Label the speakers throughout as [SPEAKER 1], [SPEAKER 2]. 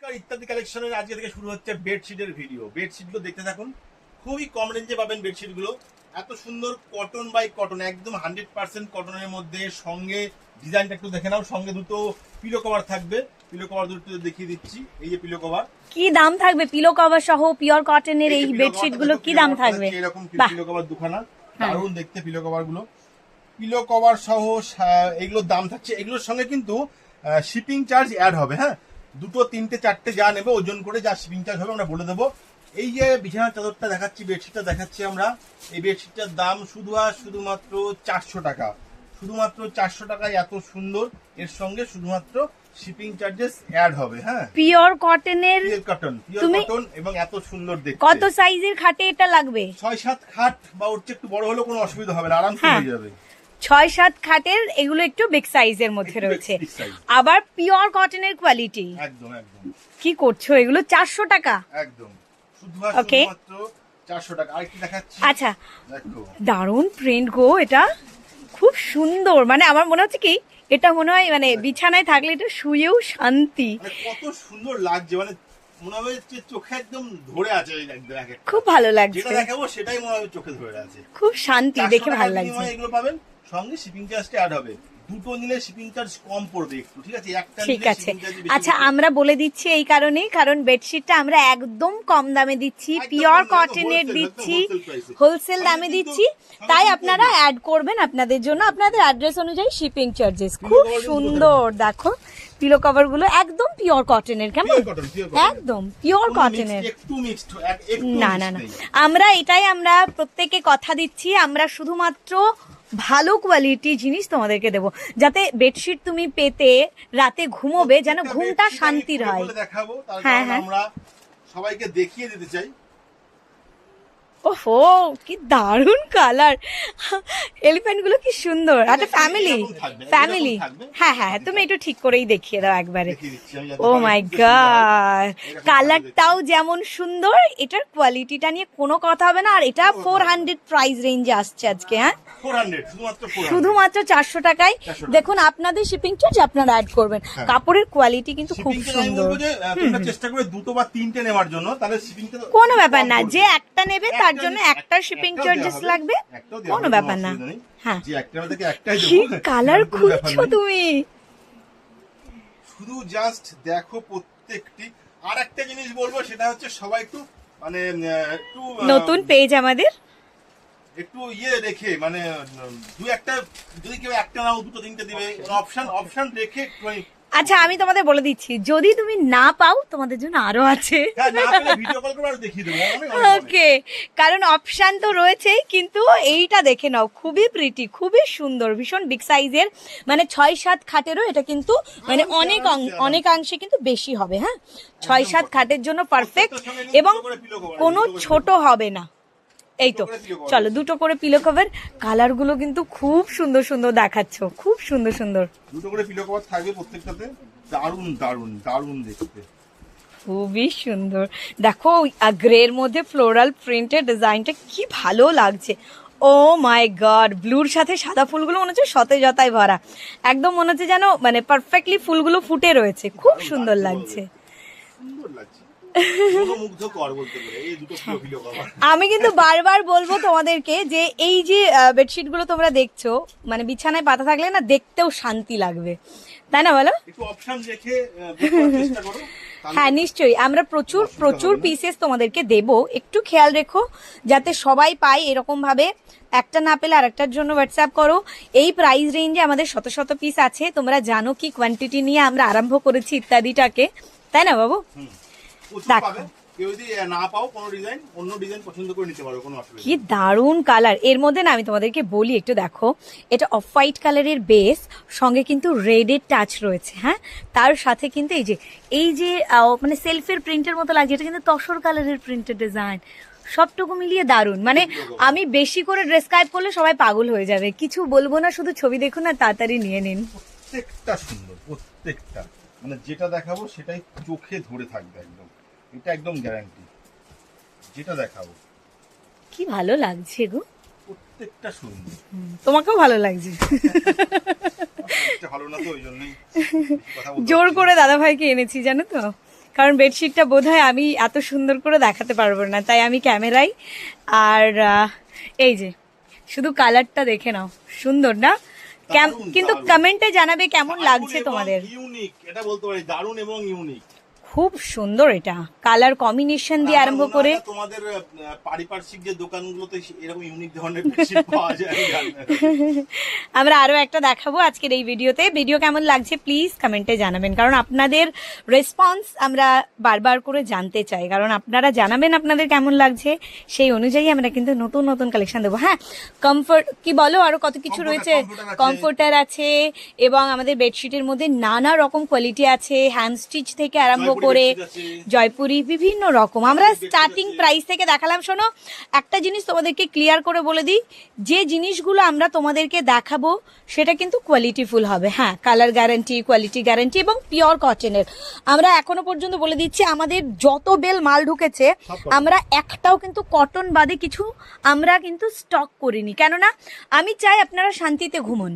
[SPEAKER 1] নমস্কার, ইত্যাদি কালেকশনের আজকে থেকে শুরু হচ্ছে বেডশিটের ভিডিও। বেডশিটগুলো দেখতে থাকুন, খুবই কম রেঞ্জে পাবেন বেডশিটগুলো। এত সুন্দর কটন বাই কটন, একদম 100% কটনের মধ্যে। সঙ্গে ডিজাইনটা একটু দেখে নাও, সঙ্গে দুটো পিলো কভার থাকবে। পিলো কভার দুটো দেখিয়ে দিচ্ছি, এই যে পিলো কভার।
[SPEAKER 2] কি দাম থাকবে পিলো কভার সহ পিওর কটনের এই বেডশিট গুলো? কি দাম থাকবে?
[SPEAKER 1] এরকম পিলো কভার দুখানা, দারুণ দেখতে পিলো কভার গুলো। পিলো কভার সহ এগুলোর দাম থাকছে। এগুলোর সঙ্গে কিন্তু শিপিং চার্জ অ্যাড হবে। হ্যাঁ, দুটো তিনটে চারটে যা নেবে ওজন করে যা শিপিং চার্জ হবে আমরা বলে দেবো। এই যে বিছানার চাদরটা দেখাচ্ছি, বেডশিটটা দেখাচ্ছি আমরা, এই বেডশিটটার দাম শুধুমাত্র 400 টাকা। শুধুমাত্র 400 টাকায় এত সুন্দর, এর সঙ্গে শুধুমাত্র শিপিং চার্জেস অ্যাড হবে। হ্যাঁ,
[SPEAKER 2] পিওর কটনের,
[SPEAKER 1] পিওর কটন এবং এত সুন্দর দেখতে।
[SPEAKER 2] কত সাইজের খাটে এটা লাগবে?
[SPEAKER 1] 6-7 খাট বা ওর চেয়ে একটু বড় হলেও কোনো অসুবিধা হবে না, আরামসে হয়ে যাবে।
[SPEAKER 2] 6-7 খাটের এগুলো একটু বিগ সাইজের মধ্যে রয়েছে, আবার পিওর কটনের কোয়ালিটি।
[SPEAKER 1] একদম একদম।
[SPEAKER 2] কি করছো এগুলো? 400 টাকা
[SPEAKER 1] একদম, শুধুমাত্র 400 টাকা। আরেকটি দেখাচ্ছি।
[SPEAKER 2] আচ্ছা,
[SPEAKER 1] দেখো
[SPEAKER 2] দারুণ প্রিন্ট গো, এটা খুব সুন্দর। মানে আমার মনে হচ্ছে কি এটা মনে হয় মানে বিছানায় থাকলে এটা শুয়েও শান্তি।
[SPEAKER 1] কত সুন্দর লাগছে, মানে মনে হবে যে চোখে একদম ধরে আছে।
[SPEAKER 2] খুব ভালো লাগছে,
[SPEAKER 1] যেটা দেখাবো সেটাই মনে হবে চোখে ধরে আছে।
[SPEAKER 2] খুব শান্তি, দেখে ভালো লাগছে।
[SPEAKER 1] এগুলো পাবেন, সঙ্গে শিপিং চার্জটা অ্যাড হবে। দুটো নিলে শিপিং চার্জ কম পড়বে একটু, ঠিক আছে? একটা
[SPEAKER 2] ঠিক আছে। আচ্ছা, আমরা বলে দিচ্ছি এই কারণেই, কারণ বেডশিটটা আমরা একদম কম দামে দিচ্ছি, পিওর কটনের দিচ্ছি, হোলসেল দামে দিচ্ছি। তাই আপনারা অ্যাড করবেন আপনাদের জন্য, আপনাদের অ্যাড্রেস অনুযায়ী শিপিং চার্জেস। খুব সুন্দর, দেখো পিলো কভার গুলো একদম পিওর কটনের। কেমন? একদম পিওর কটনের, না না না। আমরা প্রত্যেকে কথা দিচ্ছি, আমরা শুধুমাত্র ভালো কোয়ালিটি জিনিস তোমাদেরকে দেবো, যাতে বেডশিট তুমি পেতে রাতে ঘুমোবে যেন ঘুমটা শান্তির হয়।
[SPEAKER 1] দেখাবো,
[SPEAKER 2] হ্যাঁ হ্যাঁ,
[SPEAKER 1] আমরা সবাইকে দেখিয়ে দিতে চাই।
[SPEAKER 2] ওহো, কি দারুণ কালার! এলিফ্যান্ট গুলো কি সুন্দর। একটা ফ্যামিলি। হ্যাঁ হ্যাঁ, তুমি একটু ঠিক করেই দেখিয়ে দাও একবারে। ও মাই গড, কালারটাও যেমন সুন্দর, এটার কোয়ালিটিটা নিয়ে কোনো কথা হবে না। আর এটা 400 প্রাইস রেঞ্জে আসছে আজকে। হ্যাঁ, শুধুমাত্র 400 টাকায়। দেখুন, আপনাদের শিপিং চার্জ আপনারা অ্যাড করবেন। কাপড়ের কোয়ালিটি কিন্তু খুব সুন্দর।
[SPEAKER 1] চেষ্টা করে দুটো বা তিনটে নেওয়ার জন্য, তাহলে শিপিংটা
[SPEAKER 2] কোনো ব্যাপার না। যে একটা নেবে তার জন্য একটা শিপিং চার্জেস লাগবে, কোনো ব্যাপার না। হ্যাঁ, কি কালার খুঁজছো তুমি?
[SPEAKER 1] শুধু জাস্ট দেখো প্রত্যেকটি। আর একটা জিনিস বলবো, সেটা হচ্ছে সবাই একটু মানে একটু
[SPEAKER 2] নতুন পেজ আমাদের,
[SPEAKER 1] একটু রেখে, মানে দু একটা, যদি কেউ একটা নাও দুটো তিনটে দিবে, অপশন রেখে।
[SPEAKER 2] আচ্ছা, আমি তোমাদের বলে দিচ্ছি, যদি তুমি না পাও তোমাদের জন্য আরো আছে। ওকে, কারণ অপশন তো রয়েছেই, কিন্তু এইটা দেখে নাও, খুবই প্রিটি, খুবই সুন্দর, ভীষণ বিগ সাইজের। মানে 6-7 খাটেরও এটা কিন্তু মানে অনেকাংশে কিন্তু বেশি হবে। হ্যাঁ, 6-7 খাটের জন্য পারফেক্ট, এবং কোনো ছোট হবে না। এই তো, চলো দুটো করে পিলো কভার। কালার গুলো কিন্তু খুব সুন্দর সুন্দর দেখাচ্ছ, খুব সুন্দর সুন্দর।
[SPEAKER 1] দুটো করে পিলো কভার থাকবে প্রত্যেকটাতে। দারুন দারুন দারুন দেখতে,
[SPEAKER 2] খুবই সুন্দর। দেখো গ্রের মধ্যে ফ্লোরাল প্রিন্টের ডিজাইনটা কি ভালো লাগছে। ও মাই গড, ব্লুর সাথে সাদা ফুলগুলো মনে হচ্ছে সতেজতায় ভরা, একদম মনে হচ্ছে যেন মানে পারফেক্টলি ফুলগুলো ফুটে রয়েছে। খুব সুন্দর লাগছে। আমি কিন্তু বারবার বলবো তোমাদেরকে যে এই যে বেডশিট গুলো তোমরা দেখছো, মানে বিছানায় পাতা থাকলে না দেখতেও শান্তি লাগবে, তাই না বলো? হ্যাঁ নিশ্চয়ই, আমরা প্রচুর পিসেস তোমাদেরকে দেব, একটু খেয়াল রেখো যাতে সবাই পায় এরকম ভাবে। একটা না পেলে আরেকটার জন্য হোয়াটসঅ্যাপ করো। এই প্রাইস রেঞ্জে আমাদের শত পিস আছে, তোমরা জানো কি কোয়ান্টিটি নিয়ে আমরা আরম্ভ করেছি ইত্যাদিটাকে, তাই না বাবু? দেখো কি দারুণ কালার এর মধ্যে না। আমি তোমাদেরকে বলি একটু দেখো, এটা অফ হোয়াইট কালারের বেস, সঙ্গে কিন্তু রেডের টাচ রয়েছে। হ্যাঁ, তার সাথে কিন্তু এই যে মানে সেলফের প্রিন্টের মতো লাগছে, এটা কিন্তু তসর কালারের প্রিন্টের ডিজাইন। সবটুকু মিলিয়ে দারুণ। মানে আমি বেশি করে ডেসক্রাইব করলে সবাই পাগল হয়ে যাবে, কিছু বলবো না, শুধু ছবি দেখুন আর তাড়াতাড়ি নিয়ে নিন।
[SPEAKER 1] প্রত্যেকটা সুন্দর, প্রত্যেকটা মানে যেটা দেখাবো সেটাই চোখে ধরে থাকবে একদম, এটা একদম গ্যারান্টি। যেটা দেখাবো
[SPEAKER 2] কি ভালো লাগছে গো,
[SPEAKER 1] প্রত্যেকটা সুন্দর।
[SPEAKER 2] তোমাকেও ভালো লাগছে?
[SPEAKER 1] ভালো না তো, ওই জন্যই
[SPEAKER 2] জোর করে দাদা ভাইকে এনেছি, জানো তো, কারণ বেডশিটটা বোধহয় আমি এত সুন্দর করে দেখাতে পারবো না, তাই আমি ক্যামেরায়। আর এই যে শুধু কালারটা দেখে নাও, সুন্দর না? কিন্তু কমেন্টে জানাবে কেমন লাগছে তোমাদের।
[SPEAKER 1] ইউনিক, এটা বলতে পারি দারুণ এবং ইউনিক,
[SPEAKER 2] খুব সুন্দর, এটা কালার কম্বিনেশন দিয়ে আরম্ভ করে।
[SPEAKER 1] তোমাদের পারিপার্শ্বিক যে দোকানগুলোতে এরকম ইউনিক ধরনের বেডশিট পাওয়া যায়।
[SPEAKER 2] আমরা আরো একটা দেখাবো আজকের এই ভিডিওতে। ভিডিও কেমন লাগছে প্লিজ কমেন্টে জানাবেন, কারণ আপনাদের রেসপন্স আমরা বারবার করে জানতে চাই, কারণ আপনারা জানাবেন আপনাদের কেমন লাগছে, সেই অনুযায়ী আমরা কিন্তু নতুন নতুন কালেকশন দেবো। হ্যাঁ, কমফোর্ট কি বলো, আরো কত কিছু রয়েছে, কমফোর্টার আছে, এবং আমাদের বেডশিটের মধ্যে নানা রকম কোয়ালিটি আছে, হ্যান্ড স্টিচ থেকে আরম্ভ করে জয়পুরি বিভিন্ন রকম। আমরা স্টার্টিং প্রাইস থেকে দেখালাম। শোনো, একটা জিনিস তোমাদেরকে ক্লিয়ার করে বলে দিই, যে জিনিসগুলো আমরা তোমাদেরকে দেখাবো সেটা কিন্তু কোয়ালিটিফুল হবে। হ্যাঁ, কালার গ্যারান্টি, কোয়ালিটি গ্যারান্টি এবং পিওর কটনের। আমরা এখনো পর্যন্ত বলে দিচ্ছি, আমাদের যত বেল মাল ঢুকেছে আমরা একটাও কিন্তু কটন বাদে কিছু আমরা কিন্তু স্টক করিনি, কেননা আমি চাই আপনারা শান্তিতে ঘুমন।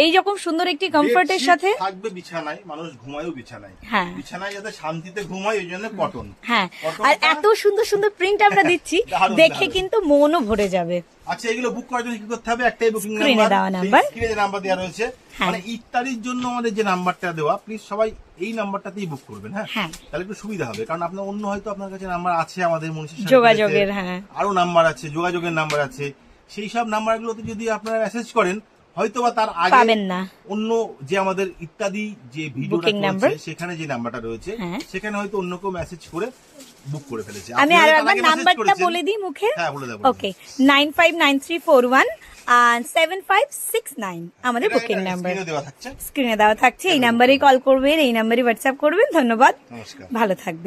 [SPEAKER 2] এই রকম সুন্দর একটি কমফর্টের সাথে
[SPEAKER 1] থাকবে বিছানায়, মানুষ ঘুমায়ও বিছানায়,
[SPEAKER 2] হ্যাঁ
[SPEAKER 1] বিছানায় যাতে শান্তিতে ঘুমায় ওই জন্য কটন।
[SPEAKER 2] হ্যাঁ, আর এত সুন্দর সুন্দর প্রিন্ট আমরা দিচ্ছি, দেখে কিন্তু মনও ভরে যাবে।
[SPEAKER 1] আচ্ছা, এগুলো বুক করার জন্য কি করতে হবে? একটাই বুকিং
[SPEAKER 2] স্ক্রিনে দেওয়া নাম্বার,
[SPEAKER 1] স্ক্রিনে যে নাম্বার দেওয়া রয়েছে, মানে ইত্যাদির জন্য আমাদের যে নাম্বারটা দেওয়া, প্লিজ সবাই এই নাম্বারটাতেই বুক করবেন। হ্যাঁ, তাহলে একটু সুবিধা হবে, কারণ আপনার অন্য হয়তো আপনার কাছে নাম্বার আছে, আমাদের মনীষের সাথে
[SPEAKER 2] যোগাযোগের, হ্যাঁ
[SPEAKER 1] আরো নাম্বার আছে, যোগাযোগের নাম্বার আছে, সেই সব নাম্বারগুলোতে যদি আপনারা মেসেজ করেন হয়তো বা তার আগে
[SPEAKER 2] পাবেন না।
[SPEAKER 1] অন্য যে আমাদের ইত্যাদি যে ভিডিওটা রয়েছে সেখানে যে নাম্বারটা রয়েছে সেখানে হয়তো অন্য কেউ মেসেজ করে বুক করে ফেলেছে।
[SPEAKER 2] আমি আরো একবার নাম্বারটা বলে দিই মুখে।
[SPEAKER 1] হ্যাঁ, বলে দাও।
[SPEAKER 2] ওকে, 9593417569 আমাদের বুকিং নাম্বার, স্ক্রিনে দেওয়া থাকছে। এই নাম্বারেই কল করবেন, এই নাম্বারেই হোয়াটসঅ্যাপ করবেন। ধন্যবাদ,
[SPEAKER 1] নমস্কার,
[SPEAKER 2] ভালো থাকবেন।